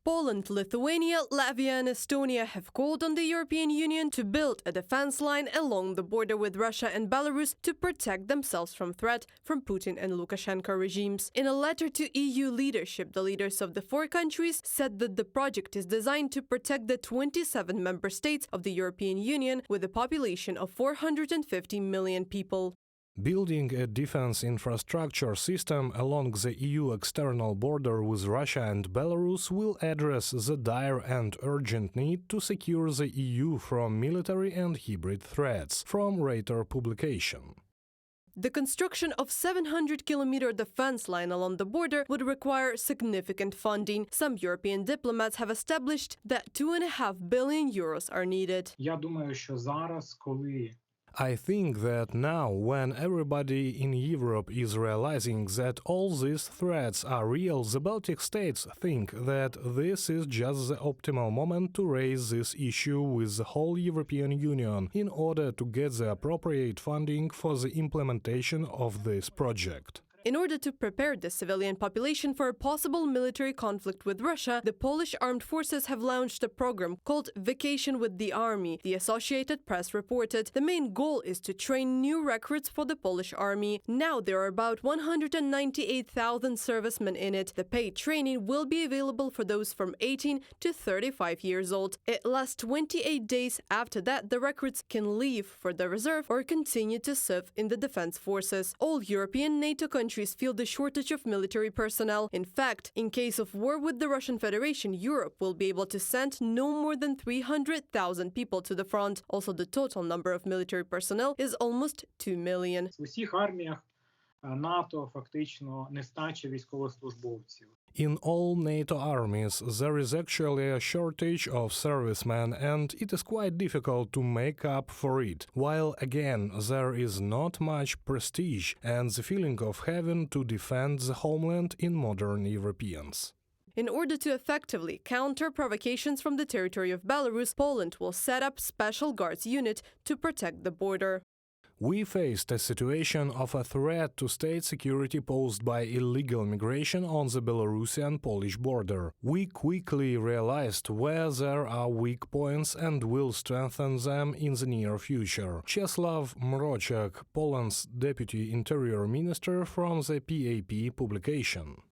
Poland, Lithuania, Latvia and Estonia have called on the European Union to build a defense line along the border with Russia and Belarus to protect themselves from threat from Putin and Lukashenko regimes. In a letter to EU leadership, the leaders of the four countries said that the project is designed to protect the 27 member states of the European Union with a population of 450 million people. Building a defense infrastructure system along the EU external border with Russia and Belarus will address the dire and urgent need to secure the EU from military and hybrid threats, from Reuters publication. The construction of 700-kilometer defense line along the border would require significant funding. Some European diplomats have established that 2.5 billion euros are needed. Я думаю, що зараз, коли I think that now, when everybody in Europe is realizing that all these threats are real, the Baltic states think that this is just the optimal moment to raise this issue with the whole European Union in order to get the appropriate funding for the implementation of this project. In order to prepare the civilian population for a possible military conflict with Russia, the Polish armed forces have launched a program called Vacation with the Army, the Associated Press reported. The main goal is to train new recruits for the Polish army. Now there are about 198,000 servicemen in it. The paid training will be available for those from 18 to 35 years old. It lasts 28 days. After that, the recruits can leave for the reserve or continue to serve in the defense forces. All European NATO countries feel the shortage of military personnel. In fact, in case of war with the Russian Federation, Europe will be able to send no more than 300,000 people to the front. Also, the total number of military personnel is almost 2 million. в усіх арміях НАТО фактично нестача військовослужбовців. In all NATO armies, there is actually a shortage of servicemen, and it is quite difficult to make up for it, while again there is not much prestige and the feeling of having to defend the homeland in modern Europeans. In order to effectively counter provocations from the territory of Belarus, Poland will set up special guards unit to protect the border. We faced a situation of a threat to state security posed by illegal migration on the Belarusian-Polish border. We quickly realized where there are weak points and will strengthen them in the near future. Czesław Mroczek, Poland's Deputy Interior Minister, from the PAP publication.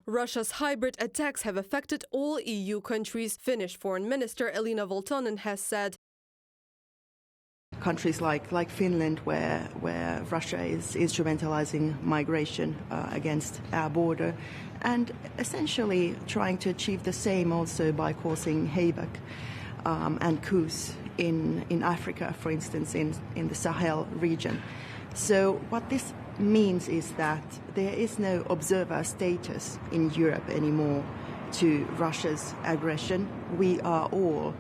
Russia's hybrid attacks have affected all EU countries. Finnish Foreign Minister Elina Valtonen has said, countries like Finland, where Russia is instrumentalizing migration against our border, and essentially trying to achieve the same also by causing havoc and coups in Africa, for instance, in the Sahel region. So what this means is that there is no observer status in Europe anymore to Russia's aggression. We are all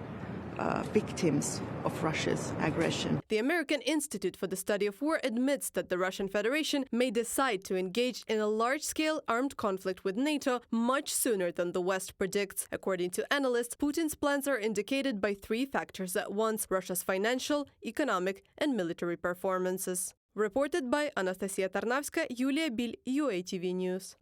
victims of Russia's aggression. The American Institute for the Study of War admits that the Russian Federation may decide to engage in a large-scale armed conflict with NATO much sooner than the West predicts. According to analysts, Putin's plans are indicated by three factors at once: Russia's financial, economic and military performances. Reported by Anastasia Tarnavska, Yulia Bil, UATV News.